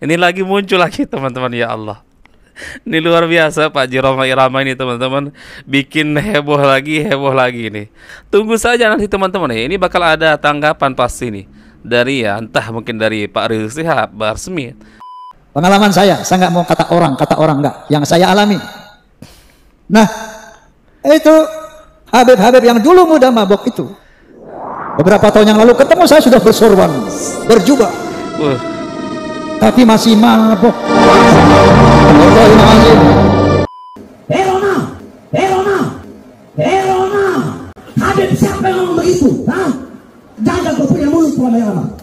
Ini lagi muncul lagi teman-teman, ya Allah. Ini luar biasa Pak Haji Roma Irama ini teman-teman. Bikin heboh lagi nih. Tunggu saja nanti teman-teman ya. Ini bakal ada tanggapan pasti nih. Dari ya entah mungkin dari Pak Rizik Syihab, Barsmi. Pengalaman saya nggak mau kata orang nggak. Yang saya alami. Nah, itu Habib-Habib yang dulu muda mabok itu. Beberapa tahun yang lalu ketemu saya sudah bersorban, berjubah. Tapi masih mabok. Herona, Habib siapa yang ngomong begitu? Jaga kau punya mulut lama-lama.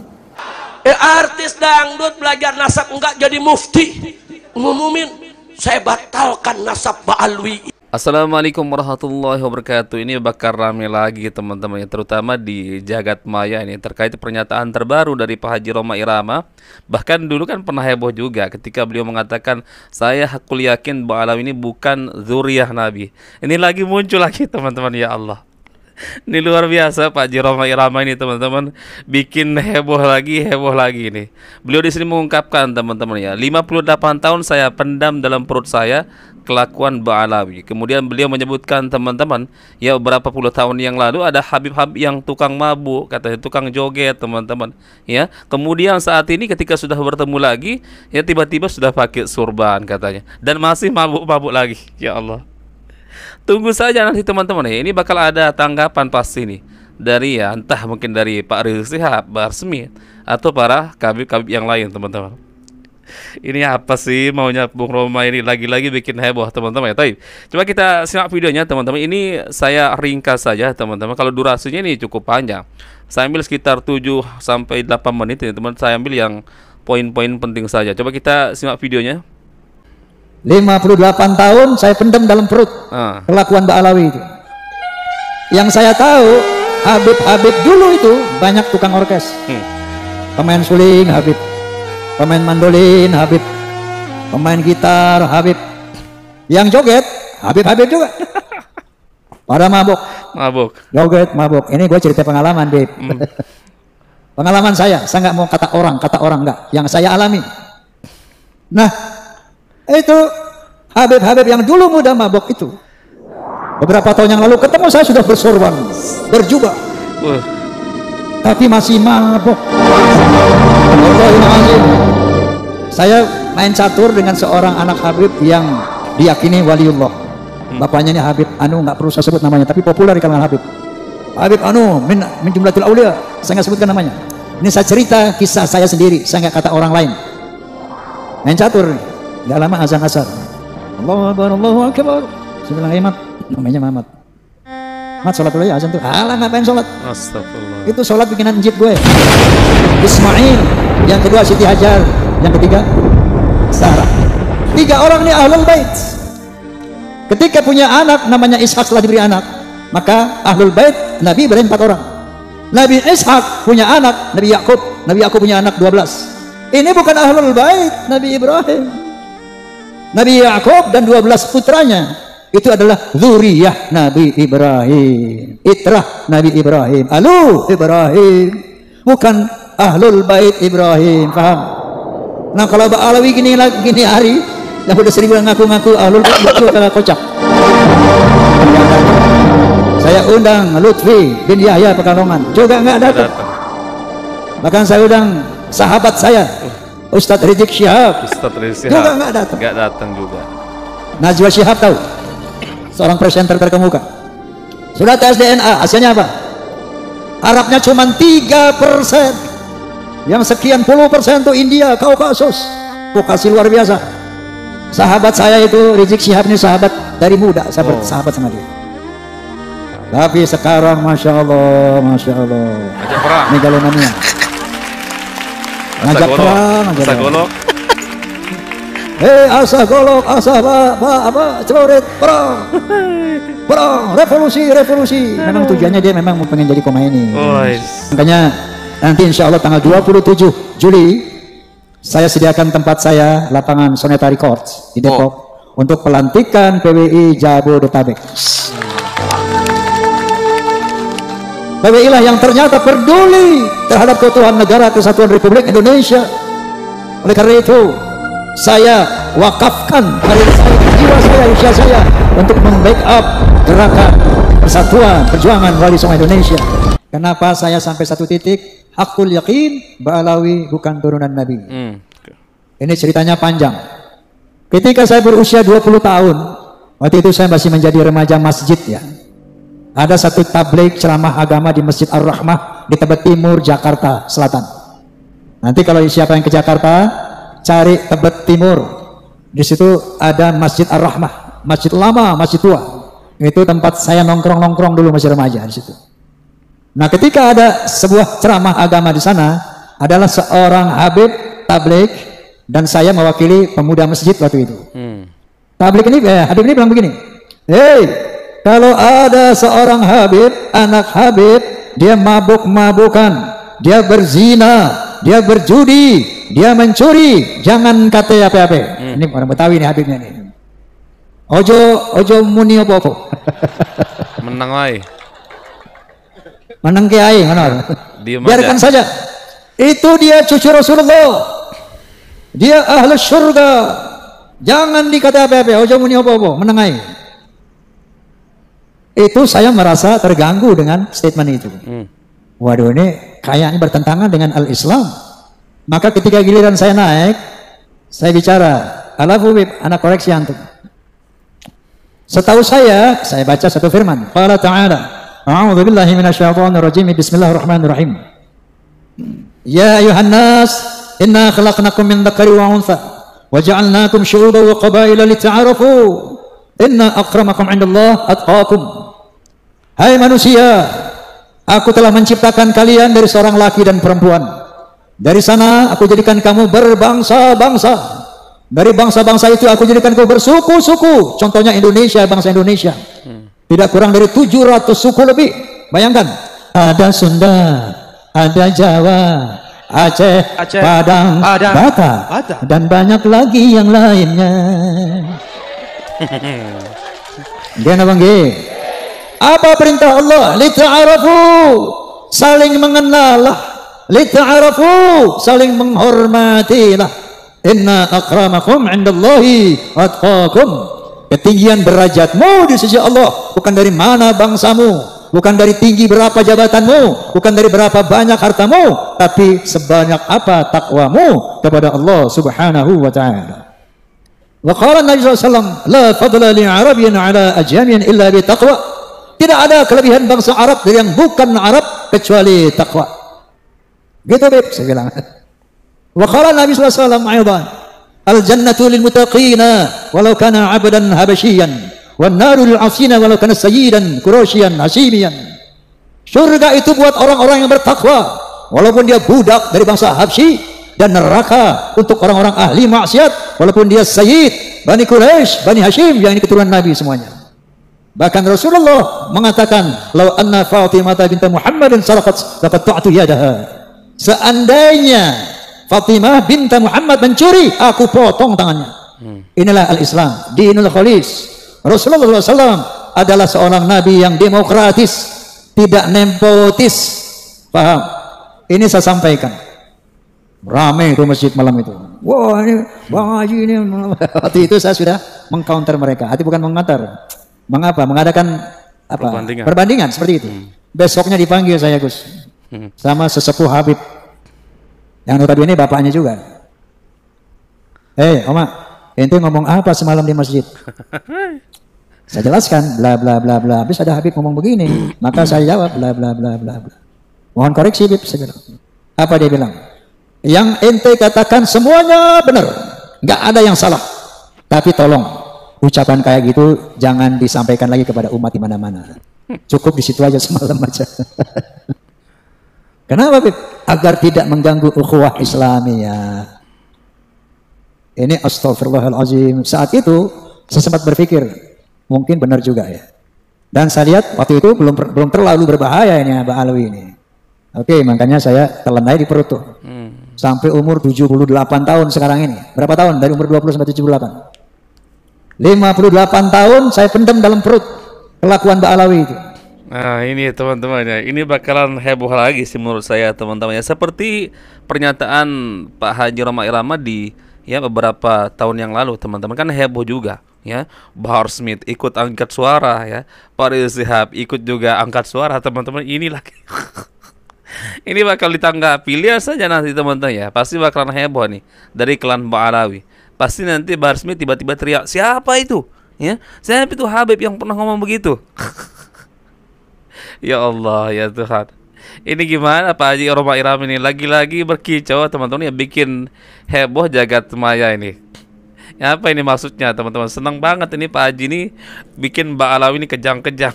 Artis dangdut belajar nasab enggak jadi mufti, ngumumin saya batalkan nasab Ba'alwi. Assalamualaikum warahmatullahi wabarakatuh. Ini bakal rame lagi teman-teman, terutama di jagat maya ini terkait pernyataan terbaru dari Pak Haji Roma Irama. Bahkan dulu kan pernah heboh juga ketika beliau mengatakan saya hakul yakin Ba'alwi ini bukan zuriyah Nabi. Ini lagi muncul lagi teman-teman, ya Allah. Ini luar biasa Pak Haji Roma Irama ini teman-teman. Bikin heboh lagi nih. Beliau di sini mengungkapkan teman-teman ya, 58 tahun saya pendam dalam perut saya kelakuan Ba'alwi. Kemudian beliau menyebutkan teman-teman ya, beberapa puluh tahun yang lalu ada Habib-Habib yang tukang mabuk, katanya tukang joget teman-teman ya. Kemudian saat ini ketika sudah bertemu lagi ya, tiba-tiba sudah pakai surban katanya, dan masih mabuk-mabuk lagi. Ya Allah. Tunggu saja nanti teman-teman ya. Ini bakal ada tanggapan pasti nih dari ya entah mungkin dari Pak Rizik Syihab, Barsmi, atau para kabib-kabib yang lain teman-teman. Ini apa sih maunya Bung Roma ini, lagi-lagi bikin heboh teman-teman ya. Tapi coba kita simak videonya teman-teman. Ini saya ringkas saja teman-teman. Kalau durasinya ini cukup panjang. Saya ambil sekitar 7 sampai 8 menit ya teman. Saya ambil yang poin-poin penting saja. Coba kita simak videonya. 58 tahun saya pendam dalam perut kelakuan Ba'alwi itu. Yang saya tahu Habib-Habib dulu itu banyak tukang orkes. Pemain suling Habib, pemain mandolin Habib, pemain gitar Habib, yang joget Habib-Habib juga. Pada mabuk, joget, mabuk. Ini gue cerita pengalaman, Beb. Pengalaman saya nggak mau kata orang nggak. Yang saya alami. Nah, itu Habib-Habib yang dulu muda mabok itu. Beberapa tahun yang lalu ketemu saya sudah bersorban, berjubah. Tapi masih mabok. Saya main catur dengan seorang anak Habib yang diyakini waliullah. Bapaknya ini Habib Anu, nggak perlu saya sebut namanya, tapi populer di kalangan Habib. Habib Anu min jumlatul aulia, saya nggak sebutkan namanya. Ini saya cerita kisah saya sendiri, saya nggak kata orang lain. Main catur, nggak lama azan asar. Allahu Akbar, Allahu Akbar. Sebelah Imat, namanya Muhammad. Mat, sholat dulu ya azan tuh. Alah, ngapain sholat? Astagfirullah. Itu sholat bikinan jid gue. Ismail, yang kedua Siti Hajar, yang ketiga Sarah. 3 orang ini ahlul bait. Ketika punya anak namanya Ishak, setelah diberi anak, maka ahlul bait Nabi Ibrahim 4 orang. Nabi Ishak punya anak Nabi Yakub. Nabi Yakub punya anak 12. Ini bukan ahlul bait Nabi Ibrahim. Nabi Yakub dan 12 putranya itu adalah zuriyah Nabi Ibrahim, itrah Nabi Ibrahim, alu Ibrahim, bukan ahlul bait Ibrahim. Paham? Nah, kalau Ba'alwi gini hari yang udah sering ngaku-ngaku ahlul bait itu adalah kocak. Saya undang Lutfi bin Yahya Pekalongan, juga nggak datang. Bahkan saya undang sahabat saya Ustadz Rizik Syihab, juga nggak datang juga. Najwa Shihab tahu, seorang presenter terkemuka, sudah tes DNA, hasilnya apa? Arabnya cuma 3%, yang sekian puluh persen itu India, Kaukasus. Vokasi luar biasa. Sahabat saya itu Rizik Syihab ini sahabat dari muda, sahabat sama dia. Tapi sekarang masya Allah, megalomania. Ngajak perang, asa golok. Asa golok, asa apa? Celurit, perang, revolusi. Memang tujuannya dia memang mau pengen jadi Khomeini. Makanya nanti insya Allah tanggal 27 Juli saya sediakan tempat saya, lapangan Soneta Records di Depok, untuk pelantikan PWI Jabodetabek. PWI lah yang ternyata peduli terhadap keutuhan negara kesatuan Republik Indonesia. Oleh karena itu, saya wakafkan karir saya, jiwa saya, usia saya untuk membackup gerakan persatuan perjuangan Wali Songo Indonesia. Kenapa saya sampai satu titik? Hakul yakin, Ba'alawi bukan turunan Nabi. Ini ceritanya panjang. Ketika saya berusia 20 tahun, waktu itu saya masih menjadi remaja masjid ya. Ada satu tabligh ceramah agama di Masjid Ar-Rahmah di Tebet Timur, Jakarta Selatan. Nanti kalau siapa yang ke Jakarta, cari Tebet Timur. Di situ ada Masjid Ar-Rahmah, masjid lama, masjid tua. Itu tempat saya nongkrong-nongkrong dulu masih remaja di situ. Nah, ketika ada sebuah ceramah agama di sana, adalah seorang habib tabligh dan saya mewakili pemuda masjid waktu itu. Tabligh ini, habib ini bilang begini, "Hei, kalau ada seorang habib, anak habib, dia mabuk-mabukan, dia berzina, dia berjudi, dia mencuri, jangan kata apa-apa." Ini orang Betawi nih habibnya nih. Ojo muni apa-apa. Menang wae. Menang kiai, biarkan saja. Itu dia cucu Rasulullah. Dia ahli surga. Jangan dikata apa-apa. Ojo muni apa-apa. Menang ae. Itu saya merasa terganggu dengan statement itu. Waduh, ini kayaknya bertentangan dengan al-Islam. Maka ketika giliran saya naik, saya bicara, "Alafu bib, anak koreksi antum." Setahu saya baca satu firman. Qala ta'ala, "A'udzu billahi minasyaitonir rajim. Bismillahirrahmanirrahim. Ya ayuhan nas, inna khalaqnakum min dzakari wa untha, wa ja'alnakum syu'uban wa qabaila lita'arafu. Inna akramakum 'indallahi atqakum." Hai manusia, aku telah menciptakan kalian dari seorang laki dan perempuan. Dari sana aku jadikan kamu berbangsa-bangsa. Dari bangsa-bangsa itu aku jadikan kamu bersuku-suku. Contohnya Indonesia, bangsa Indonesia. Tidak kurang dari 700 suku lebih. Bayangkan, ada Sunda, ada Jawa, Aceh, Padang, Batak, dan banyak lagi yang lainnya. Dia Bang G. Apa perintah Allah? Lita'arafu, saling mengenal. Lita'arafu, saling menghormatilah. Inna akramakum 'indallahi atqakum. Ketinggian derajatmu di sisi Allah bukan dari mana bangsamu, bukan dari tinggi berapa jabatanmu, bukan dari berapa banyak hartamu, tapi sebanyak apa takwamu kepada Allah Subhanahu wa taala. Wa qala Nabi sallallahu alaihi wasallam, "La fadla li 'arabiyyin 'ala ajamiyyin illa bi taqwa." Tidak ada kelebihan bangsa Arab dari yang bukan Arab kecuali takwa. Gitu, Beb, saya bilang. Wa qala Nabi sallallahu alaihi wasallam aidan, "Al-jannatu lil muttaqina walau kana 'abdan habasyian, wan naru lil 'asina walau kana sayyidan quraisyan hasimiyan." Surga itu buat orang-orang yang bertakwa walaupun dia budak dari bangsa Habsyi, dan neraka untuk orang-orang ahli maksiat walaupun dia sayyid Bani Quraisy, Bani Hashim, yang ini keturunan Nabi semuanya. Bahkan Rasulullah mengatakan, "Lau anna Fatimah binti Muhammadin sarqat laqad ta'tu yadaha." Seandainya Fatimah binti Muhammad mencuri, aku potong tangannya. Inilah al-Islam, dinul khalis. Rasulullah SAW adalah seorang nabi yang demokratis, tidak nepotis. Paham? Ini saya sampaikan. Ramai itu masjid malam itu. Wah, ini Bang Haji ini. Waktu itu saya sudah mengcounter mereka. Hati bukan mengantar. Mengapa? Mengadakan apa? Perbandingan seperti itu. Besoknya dipanggil saya, Gus, sama sesepuh Habib yang notabene bapaknya juga. Oma, ente ngomong apa semalam di masjid? Saya jelaskan, bla bla bla bla. Habis ada Habib ngomong begini, maka saya jawab, bla bla bla bla bla. Mohon koreksi, Habib, saya bilang. Apa dia bilang? Yang ente katakan semuanya benar, nggak ada yang salah. Tapi tolong, ucapan kayak gitu jangan disampaikan lagi kepada umat di mana-mana. Cukup di situ aja semalam aja. Kenapa, Bib? Agar tidak mengganggu ukhuwah Islamiyah. Ini astagfirullahalazim. Saat itu saya sempat berpikir, mungkin benar juga ya. Dan saya lihat waktu itu belum terlalu berbahaya ini Mbak Alwi ini. Oke, makanya saya telan aja di perut tuh. Sampai umur 78 tahun sekarang ini. Berapa tahun? Dari umur 20 sampai 78. 58 tahun saya pendam dalam perut kelakuan Mbak Alawi itu. Nah ini teman-teman ya, ini bakalan heboh lagi sih menurut saya teman-teman ya. Seperti pernyataan Pak Haji Roma Irama di ya beberapa tahun yang lalu teman-teman, kan heboh juga ya. Bahar Smith ikut angkat suara ya, Pak Rizik Syihab ikut juga angkat suara teman-teman. Ini lagi ini bakal ditanggapi, lihat saja nanti teman-teman ya. Pasti bakalan heboh nih dari klan Ba'alawi. Pasti nanti Bahar Smith tiba-tiba teriak, siapa itu? Ya, siapa itu Habib yang pernah ngomong begitu? Ya Allah ya Tuhan. Ini gimana Pak Haji Roma Irama ini lagi-lagi berkicau teman-teman ya, bikin heboh jagat maya ini. Ya, apa ini maksudnya teman-teman? Senang banget ini Pak Haji ini bikin Mbak Alawi ini kejang-kejang.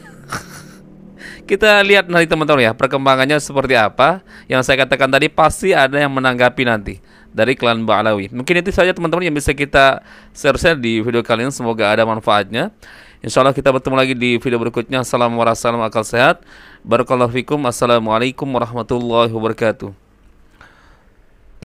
Kita lihat nanti teman-teman ya perkembangannya seperti apa. Yang saya katakan tadi pasti ada yang menanggapi nanti dari klan Mbak Alawi. Mungkin itu saja teman-teman yang bisa kita share di video kali ini. Semoga ada manfaatnya. Insya Allah kita bertemu lagi di video berikutnya. Assalamualaikum warahmatullahi wabarakatuh. Barakallahu fikum. Assalamualaikum warahmatullahi wabarakatuh.